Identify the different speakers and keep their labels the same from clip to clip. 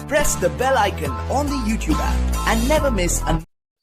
Speaker 1: press the bell icon on the YouTube app and never miss an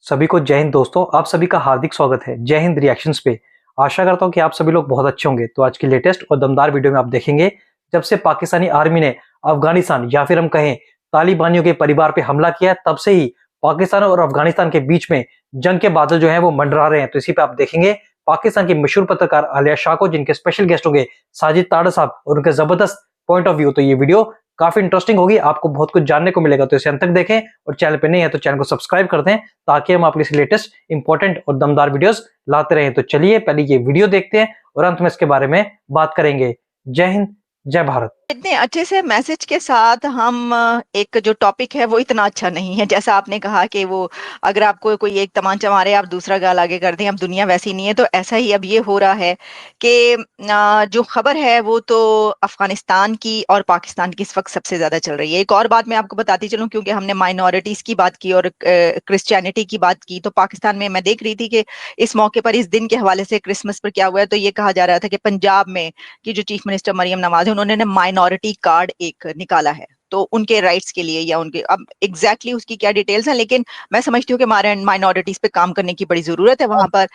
Speaker 2: सभी को जय हिंद दोस्तों, आप सभी का हार्दिक स्वागत है जय हिंद रिएक्शंस पे। आशा करता हूं कि आप सभी लोग बहुत अच्छे होंगे। तो आज की लेटेस्ट और दमदार वीडियो में आप देखेंगे जब से पाकिस्तानी आर्मी ने अफगानिस्तान या फिर हम कहें तालिबानियों के परिवार पे हमला किया, तब से ही पाकिस्तान और अफगानिस्तान के बीच में जंग के बादल जो है वो मंडरा रहे हैं। तो इसी पे आप देखेंगे पाकिस्तान की मशहूर पत्रकार आलिया शाह को, जिनके स्पेशल गेस्ट होंगे साजिद ताड़ा साहब और उनके जबरदस्त पॉइंट ऑफ व्यू। तो ये वीडियो काफी इंटरेस्टिंग होगी, आपको बहुत कुछ जानने को मिलेगा। तो इसे अंत तक देखें और चैनल पे नहीं है तो चैनल को सब्सक्राइब कर दें ताकि हम आपके लेटेस्ट इंपॉर्टेंट और दमदार वीडियोस लाते रहें। तो चलिए पहले ये वीडियो देखते हैं और अंत में इसके बारे में बात करेंगे। जय हिंद, जय भारत।
Speaker 3: इतने अच्छे से मैसेज के साथ हम एक जो टॉपिक है वो इतना अच्छा नहीं है। जैसा आपने कहा कि वो अगर आपको कोई एक तमाचा मारे आप दूसरा गाल आगे कर दें, अब दुनिया वैसी नहीं है। तो ऐसा ही अब ये हो रहा है कि जो खबर है वो तो अफगानिस्तान की और पाकिस्तान की इस वक्त सबसे ज्यादा चल रही है। एक और बात मैं आपको बताती चलूं, क्योंकि हमने माइनॉरिटीज की बात की और क्रिश्चियनिटी की बात की, तो पाकिस्तान में मैं देख रही थी कि इस मौके पर, इस दिन के हवाले से क्रिसमस पर क्या हुआ है, तो ये कहा जा रहा था कि पंजाब में की जो चीफ मिनिस्टर मरियम नवाज है, उन्होंने माइनॉरिटी कार्ड एक निकाला है तो उनके राइट्स के लिए, या उनके, अब एग्जैक्टली उसकी क्या डिटेल्स हैं, लेकिन मैं समझती हूँ कि हमारे माइनॉरिटीज पे काम करने की बड़ी जरूरत है वहां पर।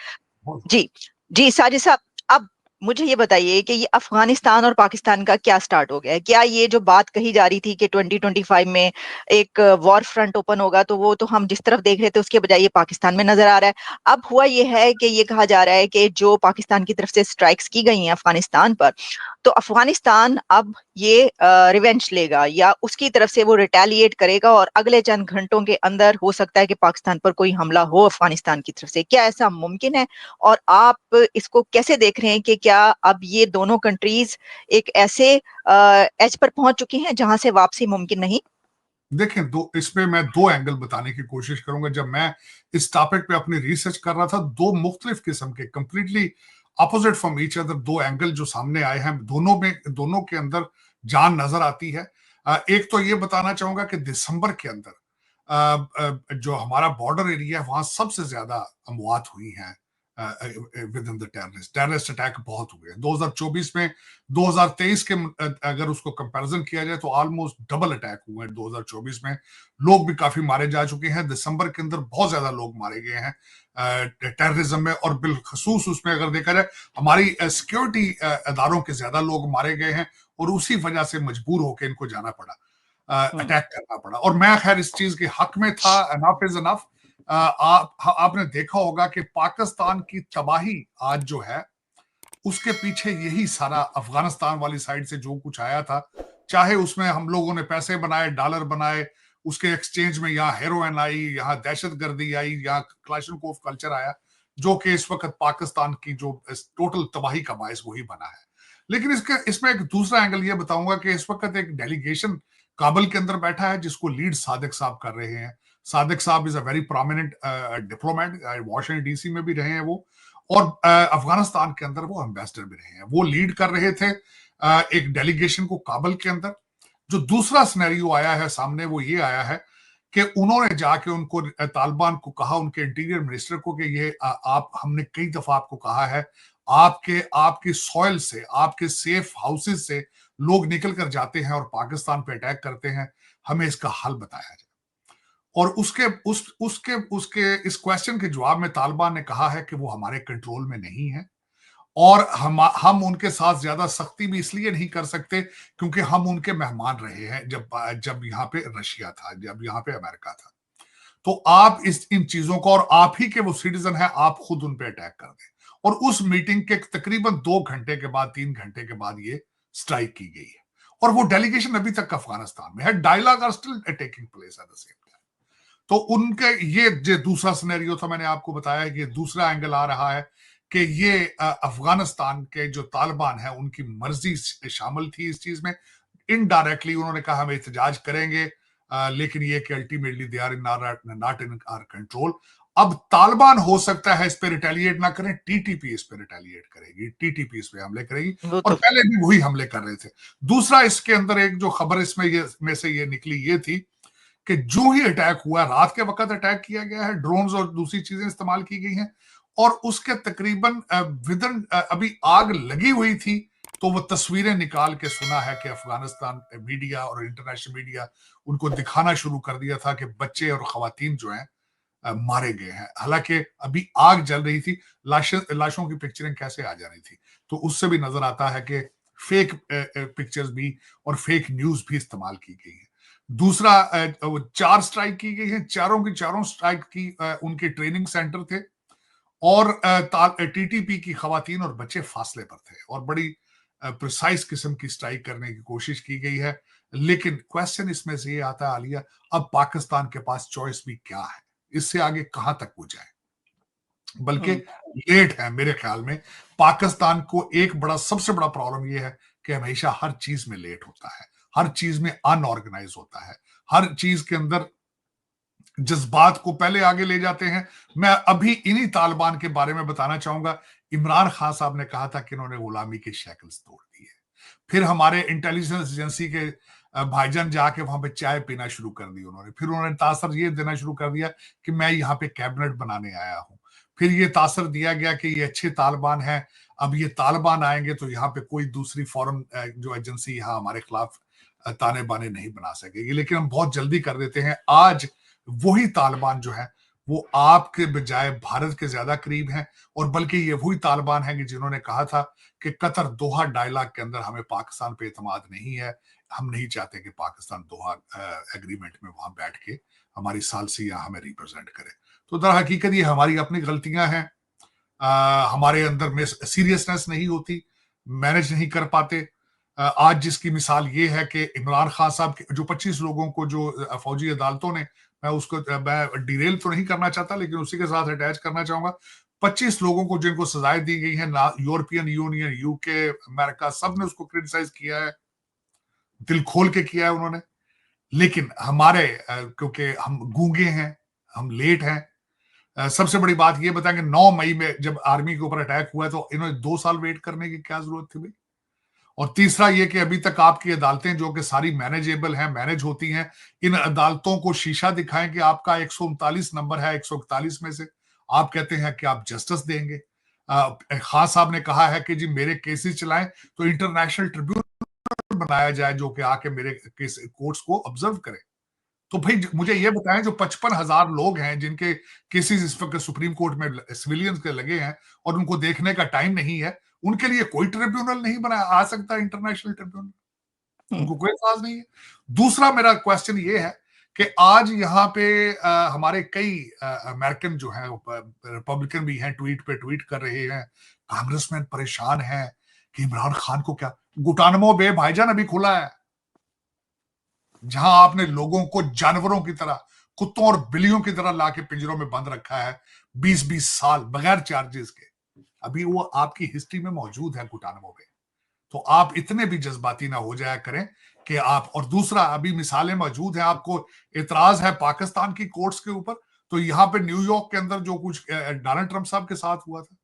Speaker 3: जी जी साजिद साहब, अब मुझे ये बताइए कि ये अफगानिस्तान और पाकिस्तान का क्या स्टार्ट हो गया है? क्या ये जो बात कही जा रही थी कि 2025 में एक वॉर फ्रंट ओपन होगा, तो वो तो हम जिस तरफ देख रहे थे उसके बजाय ये पाकिस्तान में नजर आ रहा है। अब हुआ ये है कि ये कहा जा रहा है कि जो पाकिस्तान की तरफ से स्ट्राइक्स की गई हैं अफगानिस्तान पर, तो अफगानिस्तान अब ये रिवेंज लेगा या उसकी तरफ से वो रिटेलिएट करेगा और अगले चंद घंटों के अंदर हो सकता है कि पाकिस्तान पर कोई हमला हो अफगानिस्तान की तरफ से। क्या ऐसा मुमकिन है? और आप इसको कैसे देख रहे हैं कि क्या अब ये दोनों कंट्रीज एक ऐसे एज पर पहुंच चुकी हैं जहां से वापसी मुमकिन नहीं?
Speaker 4: देखें, इसमें मैं दो एंगल बताने की कोशिश करूंगा। जब मैं इस टॉपिक पे अपनी रिसर्च कर रहा था, दो मुख्तलिफ किस्म के, completely opposite from each other, दो एंगल जो सामने आए हैं, दोनों के अंदर जान नजर आती है। एक तो ये बताना चाहूंगा कि दिसंबर के अंदर जो हमारा बॉर्डर एरिया है, वहां सबसे ज्यादा अमवात हुई हैं with in the terrorist attack बहुत हुए हैं 2024 में। 2023 के अगर उसको कंपैरिजन किया जाए तो ऑलमोस्ट डबल अटैक हुए हैं 2024 में। लोग भी काफी मारे जा चुके हैं। दिसंबर के अंदर बहुत ज्यादा लोग मारे गए हैं टेररिज्म में, और बिलखसूस उसमें अगर देखा जाए हमारी सिक्योरिटी इदारों के ज्यादा लोग मारे गए हैं, और उसी वजह से मजबूर होकर इनको जाना पड़ा, अटैक करना पड़ा। और मैं खैर इस चीज के हक में था। Enough is enough. आपने देखा होगा कि पाकिस्तान की तबाही आज जो है उसके पीछे यही सारा अफगानिस्तान वाली साइड से जो कुछ आया था, चाहे उसमें हम लोगों ने पैसे बनाए, डॉलर बनाए, उसके एक्सचेंज में यहाँ हेरोइन आई, यहाँ दहशतगर्दी आई, यहाँ क्लाशनकोफ कल्चर आया, जो कि इस वक्त पाकिस्तान की जो टोटल तबाही का बायस वही बना है। लेकिन इसमें एक दूसरा एंगल ये बताऊंगा कि इस वक्त एक डेलीगेशन काबुल के अंदर बैठा है जिसको लीड सादिक साहब कर रहे हैं। सादिक साहब is a very prominent diplomat, Washington DC में भी रहे हैं वो, और अफगानिस्तान के अंदर वो एम्बेसडर भी रहे हैं। वो लीड कर रहे थे एक डेलीगेशन को काबुल के अंदर। जो दूसरा सिनेरियो आया है सामने वो ये आया है कि उन्होंने जाके उनको तालिबान को कहा, उनके इंटीरियर मिनिस्टर को, कि ये आप, हमने कई दफा आपको कहा है, आपकी सॉइल से, आपके सेफ हाउसेस से लोग निकल कर जाते हैं और पाकिस्तान पे अटैक करते हैं, हमें इसका हल बताया जाए। और उसके इस क्वेश्चन के जवाब में तालिबान ने कहा है कि वो हमारे कंट्रोल में नहीं है, और हम उनके साथ ज्यादा सख्ती भी इसलिए नहीं कर सकते क्योंकि हम उनके मेहमान रहे हैं जब यहाँ पे रशिया था, जब यहाँ पे अमेरिका था। तो आप इन चीजों को, और आप ही के वो सिटीजन है, आप खुद उन पे अटैक कर दें। और उस मीटिंग के तकरीबन 2 घंटे के बाद, 3 घंटे के बाद ये स्ट्राइक की गई है, और वो डेलीगेशन अभी तक अफगानिस्तान में है। Dialogue are still taking place at the same time. तो उनके ये जो दूसरा सिनेरियो था, मैंने आपको बताया कि दूसरा एंगल आ रहा है कि ये अफगानिस्तान के जो तालिबान है उनकी मर्जी शामिल थी इस चीज में। इनडायरेक्टली उन्होंने कहा हम एहतजाज करेंगे, लेकिन ये कि ultimately they are not in our control. अब तालिबान हो सकता है इस पे रिटेलिएट ना करें, टीटीपी इस पे रिटेलिएट करेगी, टीटीपी इस पे हमले करेगी, और पहले भी वही हमले कर रहे थे। दूसरा, इसके अंदर एक जो खबर इसमें से ये निकली ये थी कि जो ही अटैक हुआ, रात के वक्त अटैक किया गया है, ड्रोन्स और दूसरी चीजें इस्तेमाल की गई हैं, और उसके तकरीबन विदिन, अभी आग लगी हुई थी तो वो तस्वीरें निकाल के सुना है कि अफगानिस्तान मीडिया और इंटरनेशनल मीडिया उनको दिखाना शुरू कर दिया था कि बच्चे और खवातीन जो हैं मारे गए हैं। हालांकि अभी आग जल रही थी, लाशों की पिक्चरें कैसे आ जा रही थी, तो उससे भी नजर आता है कि फेक पिक्चर्स भी और फेक न्यूज भी इस्तेमाल की गई है। दूसरा, 4 स्ट्राइक की गई है, चारों की चारों स्ट्राइक की उनके ट्रेनिंग सेंटर थे और टीटीपी की खवातीन और बच्चे फासले पर थे और बड़ी प्रिसाइज किस्म की स्ट्राइक करने की कोशिश की गई है। लेकिन क्वेश्चन इसमें से ये आता है आलिया, अब पाकिस्तान के पास चॉइस भी क्या है, इससे आगे कहां तक वो जाए। बल्कि लेट है मेरे ख्याल में। पाकिस्तान को एक सबसे बड़ा प्रॉब्लम यह है कि हमेशा हर चीज में लेट होता है, हर चीज में अनऑर्गेनाइज होता है, हर चीज के अंदर जज्बात को पहले आगे ले जाते हैं। मैं अभी इन्हीं तालिबान के बारे में बताना चाहूंगा। इमरान खान साहब ने कहा था कि इन्होंने गुलामी के शैकल्स तोड़ दिए। फिर हमारे इंटेलिजेंस एजेंसी के भाईजान जाके वहां पे चाय पीना शुरू कर दी उन्होंने। फिर उन्होंने तासर ये देना शुरू कर दिया कि मैं यहाँ पे कैबिनेट बनाने आया हूं। फिर ये तासर दिया गया कि ये अच्छे तालिबान हैं, अब ये तालिबान आएंगे तो यहाँ पे कोई दूसरी फॉरेन जो एजेंसी यहाँ हमारे खिलाफ ताने बाने नहीं बना सकेगी। लेकिन हम बहुत जल्दी कर देते हैं। आज वही तालिबान जो है वो आपके बजाय भारत के ज्यादा करीब हैं, और बल्कि ये वही तालिबान हैं कि जिन्होंने कहा था कि कतर दोहा डायलॉग के अंदर हमें पाकिस्तान पे एतमाद नहीं है, हम नहीं चाहते कि पाकिस्तान दोहा एग्रीमेंट में वहां बैठ के हमारी सालसिया हमें रिप्रेजेंट करे। तो दर हकीकत ये हमारी अपनी गलतियां हैं, हमारे अंदर में सीरियसनेस नहीं होती, मैनेज नहीं कर पाते। आज जिसकी मिसाल ये है कि इमरान खान साहब जो 25 लोगों को जो फौजी अदालतों ने, मैं डिरेल तो नहीं करना चाहता लेकिन उसी के साथ अटैच करना चाहूंगा, 25 लोगों को जिनको सजाएं दी गई है, ना यूरोपियन यूनियन, यूके, अमेरिका, सब ने उसको क्रिटिसाइज किया है, दिल खोल के किया है उन्होंने। लेकिन हमारे क्योंकि हम गूंगे हैं, हम लेट हैं। सबसे बड़ी बात ये बताएंगे 9 मई में जब आर्मी के ऊपर अटैक हुआ तो इन्होंने 2 साल वेट करने की क्या जरूरत थी भाई। और तीसरा ये कि अभी तक आपकी अदालतें जो कि सारी मैनेजेबल हैं, मैनेज होती हैं, इन अदालतों को शीशा दिखाएं कि आपका 139 नंबर है 141 में से, आप कहते हैं कि आप जस्टिस देंगे। खान साहब ने कहा है कि जी मेरे केसेस चलाएं तो इंटरनेशनल ट्रिब्यूनल बनाया जाए जो कि आके मेरे केस कोर्ट्स को ऑब्जर्व करे। तो भाई मुझे ये बताएं, जो 55,000 लोग हैं जिनके केसेस इस वक्त सुप्रीम कोर्ट में सिविलियंस के लगे हैं और उनको देखने का टाइम नहीं है, उनके लिए कोई ट्रिब्यूनल नहीं बनाया आ सकता, इंटरनेशनल ट्रिब्यूनल, उनको कोई एतराज नहीं है। दूसरा मेरा क्वेश्चन ये है कि आज यहाँ पे हमारे कई अमेरिकन जो हैं, रिपब्लिकन भी हैं, ट्वीट पे ट्वीट कर रहे हैं, कांग्रेसमैन परेशान हैं कि इमरान खान को क्या, गुटानमो बे भाईजान अभी खुला है, जहां आपने लोगों को जानवरों की तरह, कुत्तों और बिल्लियों की तरह लाके पिंजरों में बंद रखा है 20-20 साल बगैर चार्जेस के। अभी वो आपकी हिस्ट्री में मौजूद है गुटानमो में। तो आप इतने भी जज्बाती ना हो जाया करें कि आप, और दूसरा अभी मिसालें मौजूद हैं, आपको इतराज है पाकिस्तान की कोर्ट्स के ऊपर, तो यहाँ पे न्यूयॉर्क के अंदर जो कुछ डोनाल्ड ट्रंप साहब के साथ हुआ था,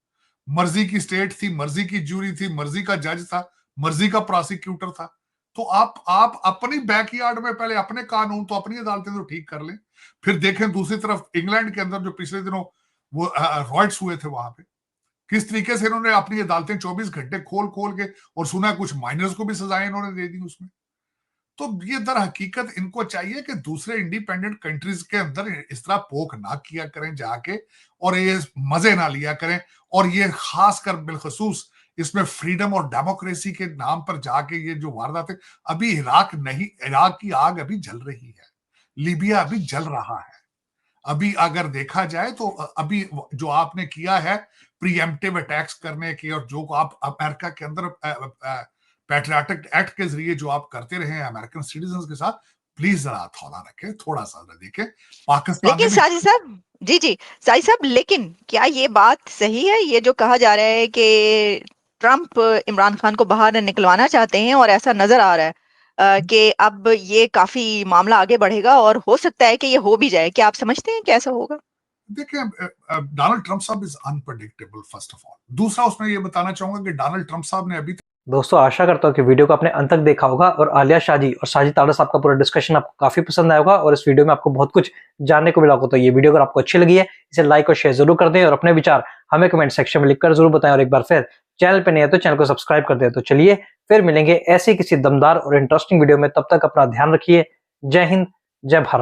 Speaker 4: मर्जी की स्टेट थी, मर्जी की ज्यूरी थी, मर्जी का जज था, मर्जी का प्रोसिक्यूटर था। तो आप अपनी बैकयार्ड में पहले अपने कानून तो अपनी अदालतें तो ठीक कर लें, फिर देखें दूसरी तरफ इंग्लैंड के अंदर जो पिछले दिनों वो रॉयट्स हुए थे, वहां पे किस तरीके से इन्होंने अपनी अदालतें 24 घंटे खोल के, और सुना कुछ माइनर्स को भी सजाएं इन्होंने दे दी उसमें। तो ये दर हकीकत इनको चाहिए कि दूसरे इंडिपेंडेंट कंट्रीज के अंदर इस तरह पोक ना किया करें जाके, और ये मजे ना लिया करें, और ये खासकर बिलखसूस इसमें फ्रीडम और डेमोक्रेसी के नाम पर जाके ये जो वारदातें, अभी इराक की आग अभी जल रही है, लीबिया अभी जल रहा है। अभी अगर देखा जाए तो अभी जो आपने किया है प्रीएम्प्टिव अटैक्स करने की, और जो आप अमेरिका के अंदर पैट्रियोटिक एक्ट के जरिए जो आप करते रहे हैं अमेरिकन सिटीजन्स के साथ, प्लीज जरा थोड़ा रखें, थोड़ा सा देखें पाकिस्तान।
Speaker 3: लेकिन साजिद साहब, जी साजिद साहब, लेकिन क्या ये बात सही है, ये जो कहा जा रहा है कि ट्रंप इमरान खान को बाहर निकलवाना चाहते हैं, और ऐसा नजर आ रहा है कि अब ये काफी मामला आगे बढ़ेगा और हो सकता है कि ये हो भी जाए, क्या आप समझते हैं कैसा होगा?
Speaker 4: देखिए, डोनाल्ड ट्रंप साहब is unpredictable first of all. दूसरा उसमें ये बताना चाहूंगा कि डोनाल्ड ट्रंप साहब ने अभी
Speaker 2: दोस्तों आशा करता हूँ कि वीडियो को आपने अंत तक देखा होगा और आलिया शाजी और साजिद तावड़ा साहब का पूरा डिस्कशन आपको काफी पसंद आया होगा और इस वीडियो में आपको बहुत कुछ जानने को मिला होगा। तो ये वीडियो अगर आपको अच्छी लगी है इसे लाइक और शेयर जरूर कर दें और अपने विचार हमें कमेंट सेक्शन में लिखकर जरूर बताएं, और एक बार फिर चैनल पे नहीं है तो चैनल को सब्सक्राइब कर दे। तो चलिए फिर मिलेंगे ऐसी किसी दमदार और इंटरेस्टिंग वीडियो में, तब तक अपना ध्यान रखिए। जय हिंद, जय भारत।